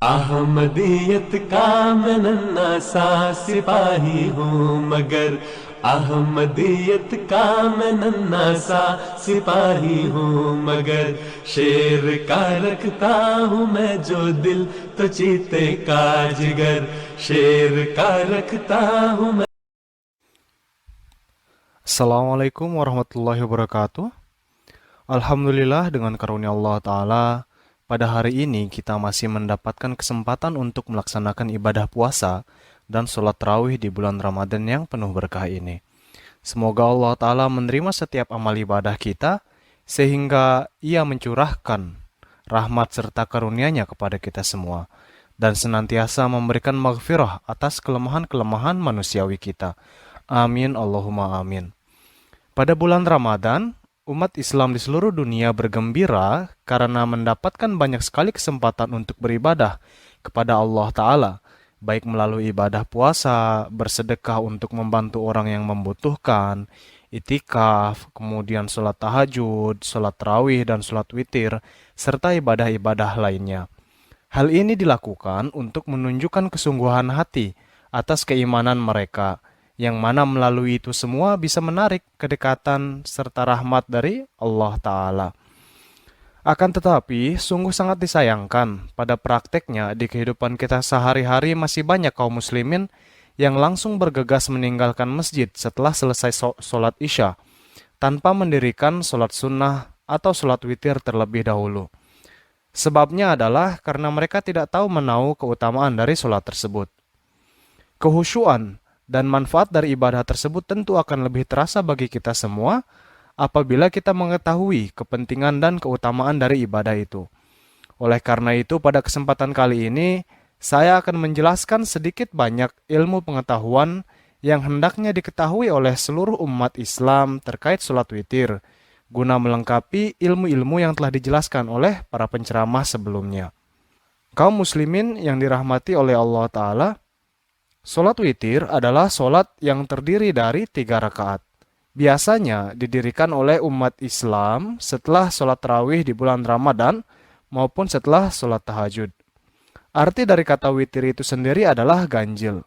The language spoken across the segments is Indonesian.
अहमदियत का मैं नन्हा सा सिपाही हूँ मगर अहमदियत का मैं नन्हा सा सिपाही हूँ मगर शेर का रखता हूँ मैं जो दिल तो चीते का जिगर शेर का रखता हूँ मैं। Assalamualaikum warahmatullahi wabarakatuh. Alhamdulillah dengan karunia Allah Ta'ala, pada hari ini kita masih mendapatkan kesempatan untuk melaksanakan ibadah puasa dan sholat tarawih di bulan Ramadan yang penuh berkah ini. Semoga Allah Ta'ala menerima setiap amal ibadah kita, sehingga Ia mencurahkan rahmat serta karunia-Nya kepada kita semua, dan senantiasa memberikan maghfirah atas kelemahan-kelemahan manusiawi kita. Amin Allahumma amin. Pada bulan Ramadan, umat Islam di seluruh dunia bergembira karena mendapatkan banyak sekali kesempatan untuk beribadah kepada Allah Ta'ala, baik melalui ibadah puasa, bersedekah untuk membantu orang yang membutuhkan, itikaf, kemudian sholat tahajud, sholat tarawih, dan sholat witir, serta ibadah-ibadah lainnya. Hal ini dilakukan untuk menunjukkan kesungguhan hati atas keimanan mereka, yang mana melalui itu semua bisa menarik kedekatan serta rahmat dari Allah Ta'ala. Akan tetapi, sungguh sangat disayangkan pada prakteknya di kehidupan kita sehari-hari masih banyak kaum muslimin yang langsung bergegas meninggalkan masjid setelah selesai sholat isya, tanpa mendirikan sholat sunnah atau sholat witir terlebih dahulu. Sebabnya adalah karena mereka tidak tahu menahu keutamaan dari sholat tersebut. Kehusyuan dan manfaat dari ibadah tersebut tentu akan lebih terasa bagi kita semua apabila kita mengetahui kepentingan dan keutamaan dari ibadah itu. Oleh karena itu, pada kesempatan kali ini, saya akan menjelaskan sedikit banyak ilmu pengetahuan yang hendaknya diketahui oleh seluruh umat Islam terkait sholat witir, guna melengkapi ilmu-ilmu yang telah dijelaskan oleh para penceramah sebelumnya. Kaum muslimin yang dirahmati oleh Allah Ta'ala, sholat witir adalah sholat yang terdiri dari 3 rakaat. Biasanya didirikan oleh umat Islam setelah sholat tarawih di bulan Ramadan maupun setelah sholat tahajud. Arti dari kata witir itu sendiri adalah ganjil.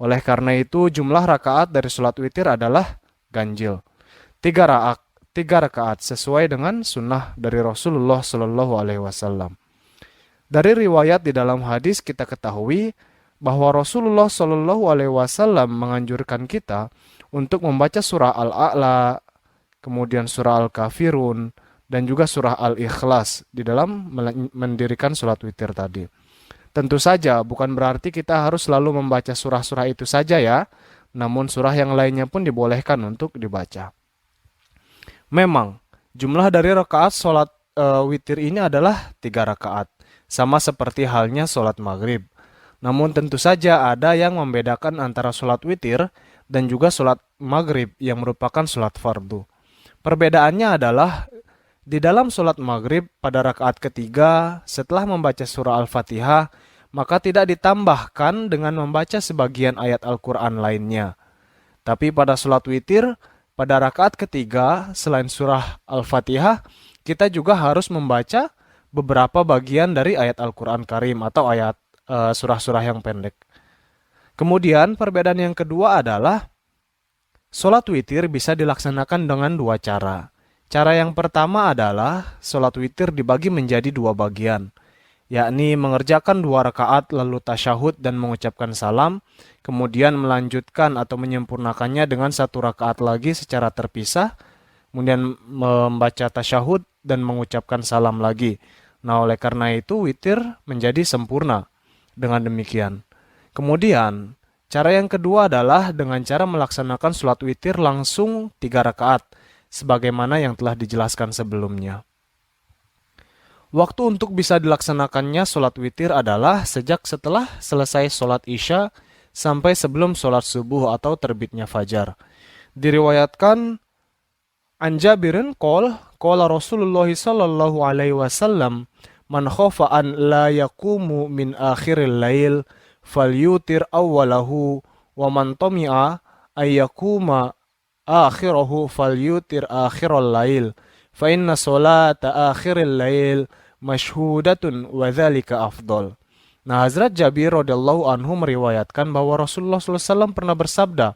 Oleh karena itu, jumlah rakaat dari sholat witir adalah ganjil. 3 rakaat sesuai dengan sunnah dari Rasulullah Shallallahu Alaihi Wasallam. Dari riwayat di dalam hadis kita ketahui bahwa Rasulullah Shallallahu Alaihi Wasallam menganjurkan kita untuk membaca surah Al-A'la, kemudian surah Al-Kafirun, dan juga surah Al-Ikhlas di dalam mendirikan sholat witir tadi. Tentu saja bukan berarti kita harus selalu membaca surah-surah itu saja ya, namun surah yang lainnya pun dibolehkan untuk dibaca. Memang, jumlah dari rakaat sholat witir ini adalah 3 rakaat, sama seperti halnya sholat maghrib. Namun tentu saja ada yang membedakan antara sholat witir dan juga sholat maghrib yang merupakan sholat fardu. Perbedaannya adalah di dalam sholat maghrib pada rakaat ketiga setelah membaca surah Al-Fatihah, maka tidak ditambahkan dengan membaca sebagian ayat Al-Quran lainnya. Tapi pada sholat witir, pada rakaat ketiga selain surah Al-Fatihah, kita juga harus membaca beberapa bagian dari ayat Al-Quran Karim atau ayat surah-surah yang pendek. Kemudian perbedaan yang kedua adalah sholat witir bisa dilaksanakan dengan 2 cara. Cara yang pertama adalah sholat witir dibagi menjadi 2 bagian, yakni mengerjakan 2 rakaat lalu tasyahud dan mengucapkan salam, kemudian melanjutkan atau menyempurnakannya dengan 1 rakaat lagi secara terpisah, kemudian membaca tasyahud dan mengucapkan salam lagi. Nah, oleh karena itu witir menjadi sempurna dengan demikian. Kemudian, cara yang kedua adalah dengan cara melaksanakan sholat witir langsung 3 rakaat, sebagaimana yang telah dijelaskan sebelumnya. Waktu untuk bisa dilaksanakannya sholat witir adalah sejak setelah selesai sholat isya sampai sebelum sholat subuh atau terbitnya fajar. Diriwayatkan an Jabirin qala Rasulullah sallallahu alaihi wasallam, man khofa an la yakumu min akhiril lail falyutir awwalahu wa man tami'a ayyakuma akhirahu falyutir akhiral lail fa inna salata akhiril lail mashhudatun wa dhalika afdal. Nah, Hazrat Jabir radhiyallahu anhu meriwayatkan bahwa Rasulullah SAW pernah bersabda,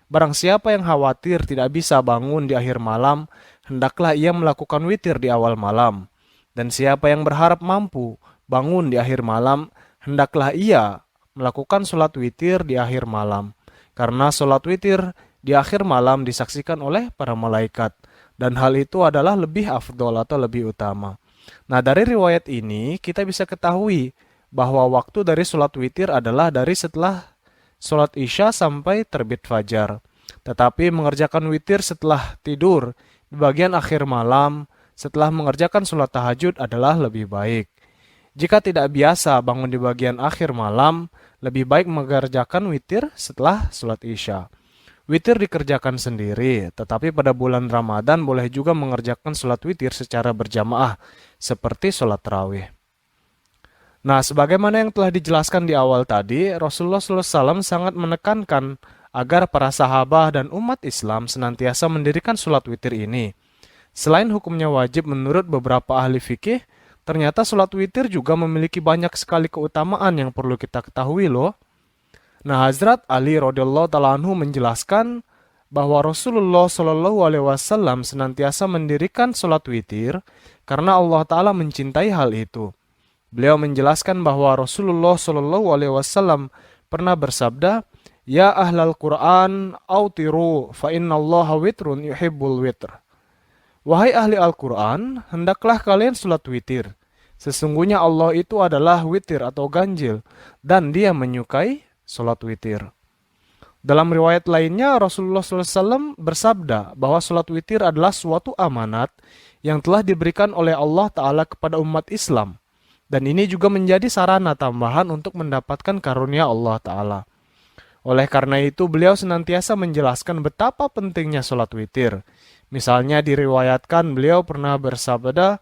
barang siapa yang khawatir tidak bisa bangun di akhir malam, hendaklah ia melakukan witir di awal malam. Dan siapa yang berharap mampu bangun di akhir malam, hendaklah ia melakukan sholat witir di akhir malam. Karena sholat witir di akhir malam disaksikan oleh para malaikat. Dan hal itu adalah lebih afdol atau lebih utama. Nah, dari riwayat ini kita bisa ketahui bahwa waktu dari sholat witir adalah dari setelah sholat isya sampai terbit fajar. Tetapi mengerjakan witir setelah tidur di bagian akhir malam, setelah mengerjakan sholat tahajud adalah lebih baik. Jika tidak biasa bangun di bagian akhir malam, lebih baik mengerjakan witir setelah sholat isya. Witir dikerjakan sendiri, tetapi pada bulan Ramadan boleh juga mengerjakan sholat witir secara berjamaah, seperti sholat tarawih. Nah, sebagaimana yang telah dijelaskan di awal tadi, Rasulullah SAW sangat menekankan agar para sahabat dan umat Islam senantiasa mendirikan sholat witir ini. Selain hukumnya wajib menurut beberapa ahli fikih, ternyata sholat witir juga memiliki banyak sekali keutamaan yang perlu kita ketahui loh. Nah, Hazrat Ali radhiyallahu ta'ala anhu menjelaskan bahwa Rasulullah SAW senantiasa mendirikan sholat witir karena Allah Ta'ala mencintai hal itu. Beliau menjelaskan bahwa Rasulullah SAW pernah bersabda, "Ya ahlal Quran, autiru fa innallaha witrun yuhibbul witr." Wahai ahli Al-Quran, hendaklah kalian sholat witir. Sesungguhnya Allah itu adalah witir atau ganjil, dan dia menyukai sholat witir. Dalam riwayat lainnya, Rasulullah SAW bersabda bahwa sholat witir adalah suatu amanat yang telah diberikan oleh Allah Ta'ala kepada umat Islam. Dan ini juga menjadi sarana tambahan untuk mendapatkan karunia Allah Ta'ala. Oleh karena itu, beliau senantiasa menjelaskan betapa pentingnya sholat witir. Misalnya diriwayatkan beliau pernah bersabda,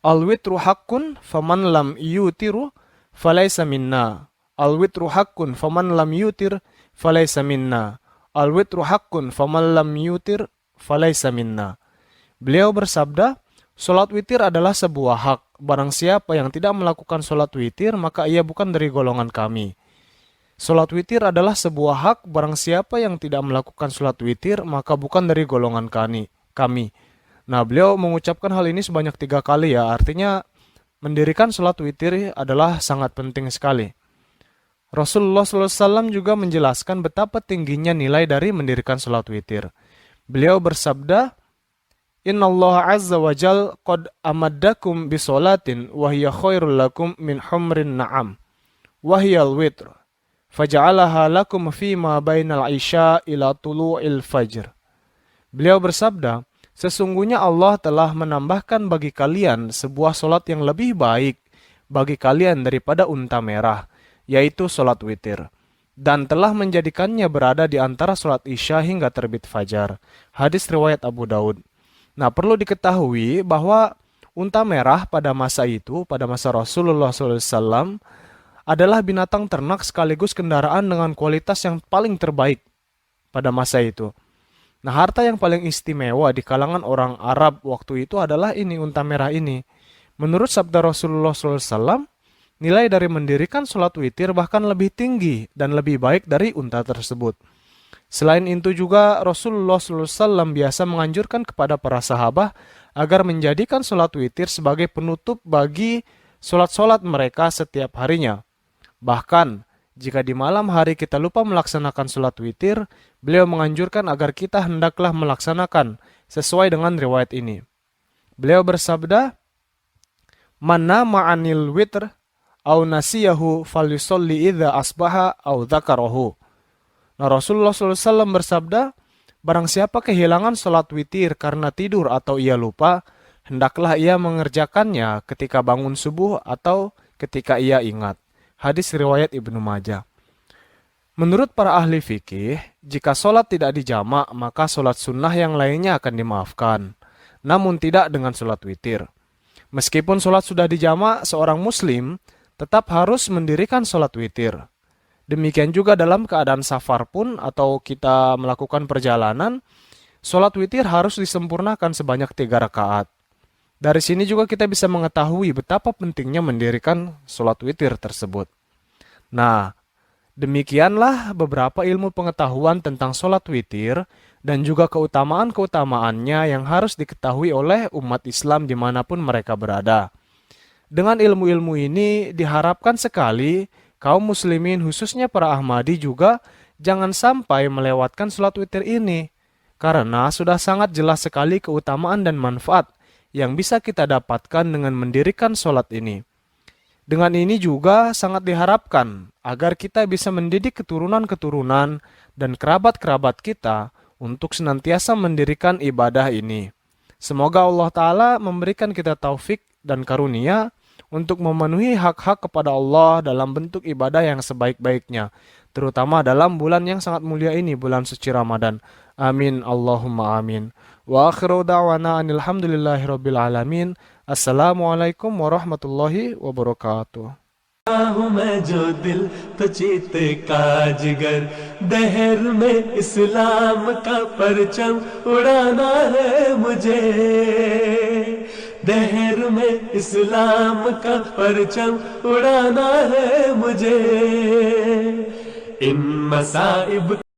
"Al-witru haqqun faman lam yutiru falaysa minna. Al-witru haqqun faman lam yutir falaysa minna. Al-witru haqqun faman lam yutir falaysa minna." Beliau bersabda, sholat witir adalah sebuah hak. Barang siapa yang tidak melakukan sholat witir, maka ia bukan dari golongan kami. Sholat witir adalah sebuah hak. Barang siapa yang tidak melakukan sholat witir, maka bukan dari golongan kami. Nah, beliau mengucapkan hal ini sebanyak 3 kali ya. Artinya, mendirikan sholat witir adalah sangat penting sekali. Rasulullah SAW juga menjelaskan betapa tingginya nilai dari mendirikan sholat witir. Beliau bersabda, "Inna Allah azza wa jal qad amaddakum bisolatin wahiyya khairul lakum min humrin na'am wahiyal witr faja'alaha lakum fima bainal isya ila tulu'il fajr." Beliau bersabda, sesungguhnya Allah telah menambahkan bagi kalian sebuah solat yang lebih baik bagi kalian daripada unta merah, yaitu solat witir, dan telah menjadikannya berada di antara solat isya hingga terbit fajar. Hadis riwayat Abu Daud. Nah, perlu diketahui bahwa unta merah pada masa itu, pada masa Rasulullah SAW, adalah binatang ternak sekaligus kendaraan dengan kualitas yang paling terbaik pada masa itu. Nah, harta yang paling istimewa di kalangan orang Arab waktu itu adalah ini, unta merah ini. Menurut sabda Rasulullah SAW, nilai dari mendirikan sholat witir bahkan lebih tinggi dan lebih baik dari unta tersebut. Selain itu juga Rasulullah SAW biasa menganjurkan kepada para sahabat agar menjadikan sholat witir sebagai penutup bagi sholat-sholat mereka setiap harinya. Bahkan, jika di malam hari kita lupa melaksanakan sholat witir, beliau menganjurkan agar kita hendaklah melaksanakan sesuai dengan riwayat ini. Beliau bersabda, "Man nama 'anil witr au nasiyahu falyusolli idza asbaha au dzakarahu." Nah, Rasulullah SAW bersabda, barang siapa kehilangan sholat witir karena tidur atau ia lupa, hendaklah ia mengerjakannya ketika bangun subuh atau ketika ia ingat. Hadis riwayat Ibnu Majah. Menurut para ahli fikih, jika sholat tidak dijamak, maka sholat sunnah yang lainnya akan dimaafkan. Namun tidak dengan sholat witir. Meskipun sholat sudah dijamak, seorang muslim tetap harus mendirikan sholat witir. Demikian juga dalam keadaan safar pun atau kita melakukan perjalanan, sholat witir harus disempurnakan sebanyak 3 rakaat. Dari sini juga kita bisa mengetahui betapa pentingnya mendirikan sholat witir tersebut. Nah, demikianlah beberapa ilmu pengetahuan tentang sholat witir dan juga keutamaan-keutamaannya yang harus diketahui oleh umat Islam dimanapun mereka berada. Dengan ilmu-ilmu ini diharapkan sekali kaum muslimin khususnya para Ahmadi juga jangan sampai melewatkan sholat witir ini. Karena sudah sangat jelas sekali keutamaan dan manfaat yang bisa kita dapatkan dengan mendirikan sholat ini. Dengan ini juga sangat diharapkan agar kita bisa mendidik keturunan-keturunan dan kerabat-kerabat kita untuk senantiasa mendirikan ibadah ini. Semoga Allah Ta'ala memberikan kita taufik dan karunia untuk memenuhi hak-hak kepada Allah dalam bentuk ibadah yang sebaik-baiknya, terutama dalam bulan yang sangat mulia ini, bulan suci Ramadan. Amin, Allahumma amin. Wa akhiru da'wana alhamdulillahirabbil alamin. Assalamualaikum warahmatullahi wabarakatuh. में जो दिल तो चीते का जिगर, दहर में इस्लाम का परचम उड़ाना है मुझे, दहर में इस्लाम का परचम उड़ाना है मुझे। इन मसाइब